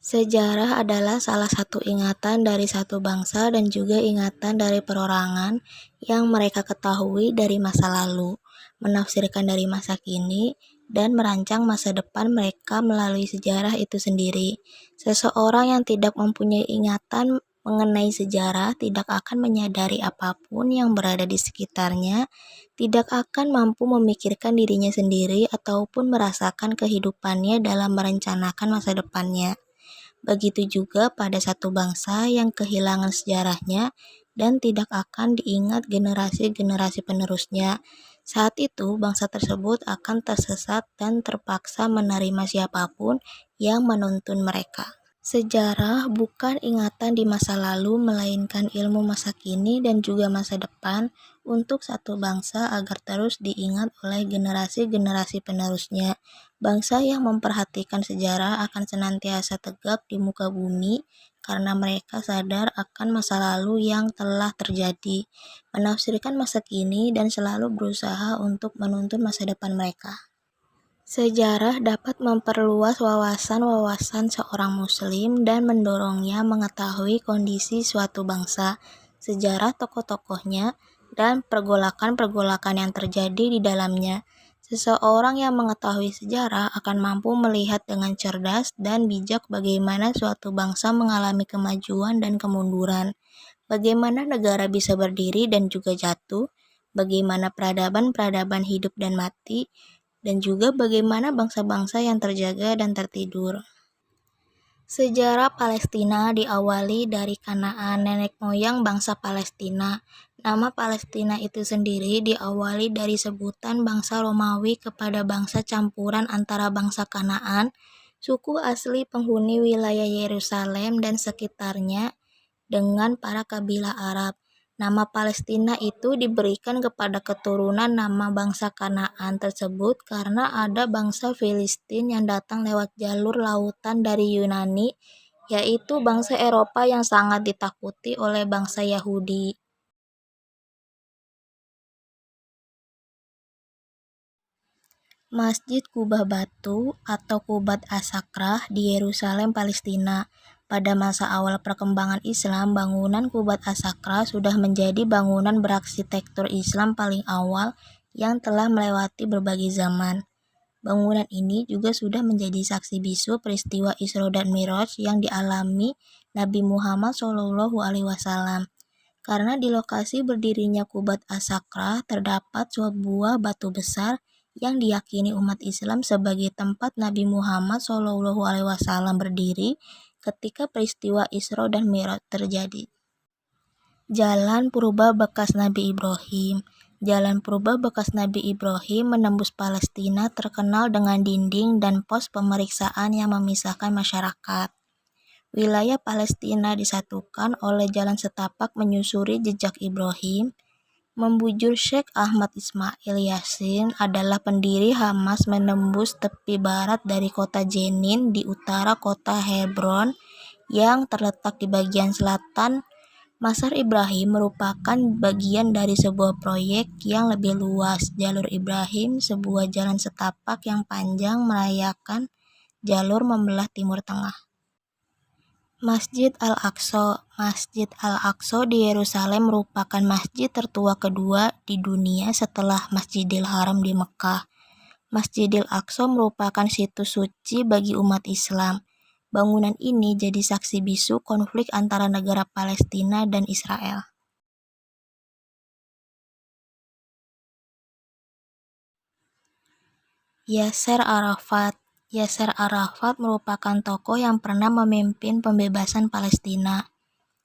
Sejarah adalah salah satu ingatan dari satu bangsa dan juga ingatan dari perorangan yang mereka ketahui dari masa lalu, menafsirkan dari masa kini, dan merancang masa depan mereka melalui sejarah itu sendiri. Seseorang yang tidak mempunyai ingatan mengenai sejarah tidak akan menyadari apapun yang berada di sekitarnya, tidak akan mampu memikirkan dirinya sendiri ataupun merasakan kehidupannya dalam merencanakan masa depannya. Begitu juga pada satu bangsa yang kehilangan sejarahnya dan tidak akan diingat generasi-generasi penerusnya. Saat itu, bangsa tersebut akan tersesat dan terpaksa menerima siapapun yang menuntun mereka. Sejarah bukan ingatan di masa lalu, melainkan ilmu masa kini dan juga masa depan untuk satu bangsa agar terus diingat oleh generasi-generasi penerusnya. Bangsa yang memperhatikan sejarah akan senantiasa tegak di muka bumi karena mereka sadar akan masa lalu yang telah terjadi, menafsirkan masa kini, dan selalu berusaha untuk menuntun masa depan mereka. Sejarah dapat memperluas wawasan-wawasan seorang muslim dan mendorongnya mengetahui kondisi suatu bangsa, sejarah tokoh-tokohnya, dan pergolakan-pergolakan yang terjadi di dalamnya. Seseorang yang mengetahui sejarah akan mampu melihat dengan cerdas dan bijak bagaimana suatu bangsa mengalami kemajuan dan kemunduran, bagaimana negara bisa berdiri dan juga jatuh, bagaimana peradaban-peradaban hidup dan mati, dan juga bagaimana bangsa-bangsa yang terjaga dan tertidur. Sejarah Palestina diawali dari Kanaan, nenek moyang bangsa Palestina. Nama Palestina itu sendiri diawali dari sebutan bangsa Romawi kepada bangsa campuran antara bangsa Kanaan, suku asli penghuni wilayah Yerusalem dan sekitarnya, dengan para kabilah Arab. Nama Palestina itu diberikan kepada keturunan nama bangsa Kanaan tersebut karena ada bangsa Filistin yang datang lewat jalur lautan dari Yunani, yaitu bangsa Eropa yang sangat ditakuti oleh bangsa Yahudi. Masjid Kubah Batu atau Kubat As-Sakrah di Yerusalem, Palestina. Pada masa awal perkembangan Islam, bangunan Kubat As-Sakrah sudah menjadi bangunan berarsitektur Islam paling awal yang telah melewati berbagai zaman. Bangunan ini juga sudah menjadi saksi bisu peristiwa Isra dan Miraj yang dialami Nabi Muhammad SAW. Karena di lokasi berdirinya Kubat As-Sakrah terdapat sebuah batu besar yang diyakini umat Islam sebagai tempat Nabi Muhammad SAW berdiri ketika peristiwa Isra dan Mi'raj terjadi. Jalan Purba bekas Nabi Ibrahim. Jalan Purba bekas Nabi Ibrahim menembus Palestina terkenal dengan dinding dan pos pemeriksaan yang memisahkan masyarakat. Wilayah Palestina disatukan oleh jalan setapak menyusuri jejak Ibrahim. Membujur Sheikh Ahmad Ismail Yassin adalah pendiri Hamas menembus tepi barat dari kota Jenin di utara kota Hebron yang terletak di bagian selatan. Masar Ibrahim merupakan bagian dari sebuah proyek yang lebih luas, Jalur Ibrahim, sebuah jalan setapak yang panjang merayakan jalur membelah Timur Tengah. Masjid Al-Aqsa. Masjid Al-Aqsa di Yerusalem merupakan masjid tertua kedua di dunia setelah Masjidil Haram di Mekah. Masjidil Aqsa merupakan situs suci bagi umat Islam. Bangunan ini jadi saksi bisu konflik antara negara Palestina dan Israel. Yasser Arafat. Yasser Arafat merupakan tokoh yang pernah memimpin pembebasan Palestina.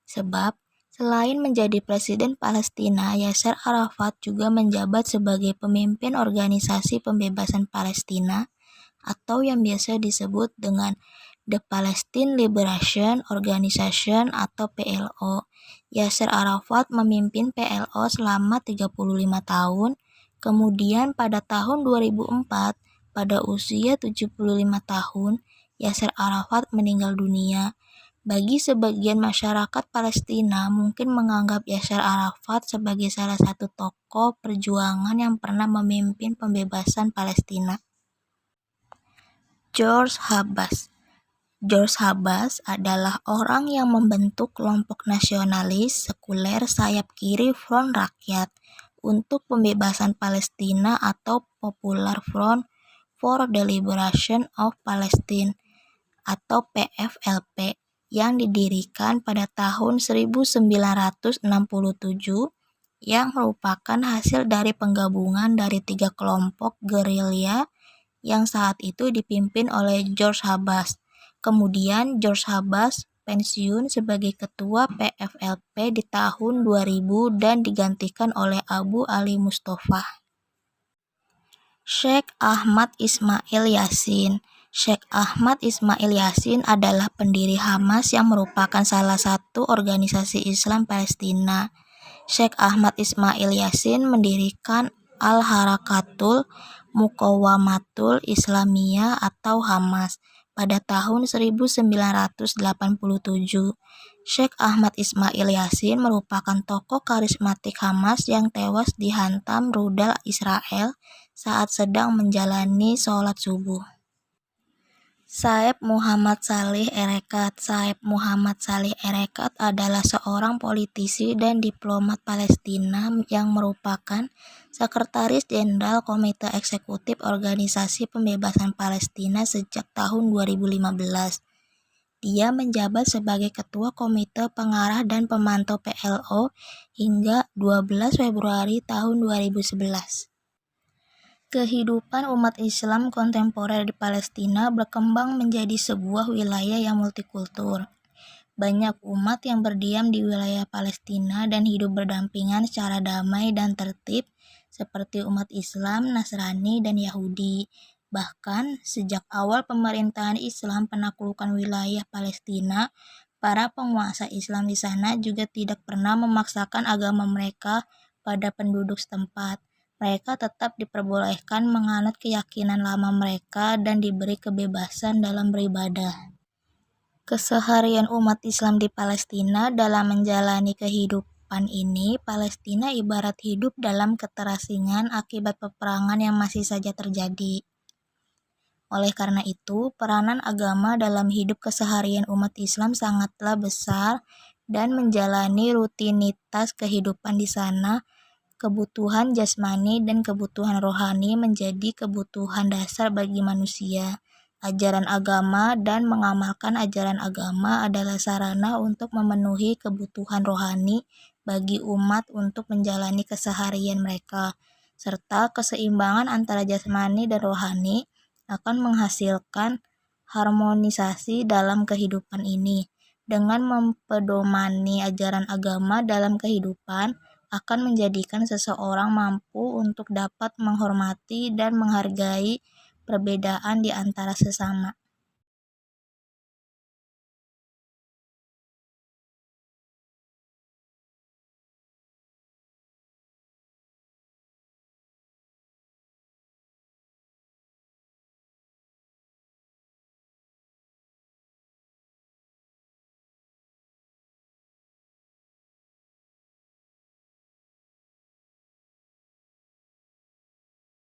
Sebab, selain menjadi presiden Palestina, Yasser Arafat juga menjabat sebagai pemimpin organisasi pembebasan Palestina atau yang biasa disebut dengan The Palestine Liberation Organization atau PLO. Yasser Arafat memimpin PLO selama 35 tahun, kemudian pada tahun 2004, pada usia 75 tahun, Yasser Arafat meninggal dunia. Bagi sebagian masyarakat Palestina mungkin menganggap Yasser Arafat sebagai salah satu tokoh perjuangan yang pernah memimpin pembebasan Palestina. George Habbas. George Habas adalah orang yang membentuk kelompok nasionalis sekuler sayap kiri Front Rakyat untuk Pembebasan Palestina atau Popular Front for the Liberation of Palestine atau PFLP yang didirikan pada tahun 1967 yang merupakan hasil dari penggabungan dari 3 kelompok gerilya yang saat itu dipimpin oleh George Habas. Kemudian George Habas pensiun sebagai ketua PFLP di tahun 2000 dan digantikan oleh Abu Ali Mustafa. Sheikh Ahmad Ismail Yasin. Sheikh Ahmad Ismail Yasin adalah pendiri Hamas yang merupakan salah satu organisasi Islam Palestina. Sheikh Ahmad Ismail Yasin mendirikan Al-Harakatul Muqawamatul Islamiyah atau Hamas pada tahun 1987. Sheikh Ahmad Ismail Yasin merupakan tokoh karismatik Hamas yang tewas dihantam rudal Israel saat sedang menjalani sholat subuh. Saeb Muhammad Salih Erekat. Saeb Muhammad Salih Erekat adalah seorang politisi dan diplomat Palestina yang merupakan Sekretaris Jenderal Komite Eksekutif Organisasi Pembebasan Palestina sejak tahun 2015. Dia menjabat sebagai Ketua Komite Pengarah dan Pemantau PLO hingga 12 Februari tahun 2011. Kehidupan umat Islam kontemporer di Palestina berkembang menjadi sebuah wilayah yang multikultur. Banyak umat yang berdiam di wilayah Palestina dan hidup berdampingan secara damai dan tertib, seperti umat Islam, Nasrani, dan Yahudi. Bahkan, sejak awal pemerintahan Islam penaklukan wilayah Palestina, para penguasa Islam di sana juga tidak pernah memaksakan agama mereka pada penduduk setempat. Mereka tetap diperbolehkan menganut keyakinan lama mereka dan diberi kebebasan dalam beribadah. Keseharian umat Islam di Palestina dalam menjalani kehidupan ini, Palestina ibarat hidup dalam keterasingan akibat peperangan yang masih saja terjadi. Oleh karena itu, peranan agama dalam hidup keseharian umat Islam sangatlah besar dan menjalani rutinitas kehidupan di sana. Kebutuhan jasmani dan kebutuhan rohani menjadi kebutuhan dasar bagi manusia. Ajaran agama dan mengamalkan ajaran agama adalah sarana untuk memenuhi kebutuhan rohani bagi umat untuk menjalani keseharian mereka, serta keseimbangan antara jasmani dan rohani akan menghasilkan harmonisasi dalam kehidupan ini. Dengan mempedomani ajaran agama dalam kehidupan, akan menjadikan seseorang mampu untuk dapat menghormati dan menghargai perbedaan di antara sesama.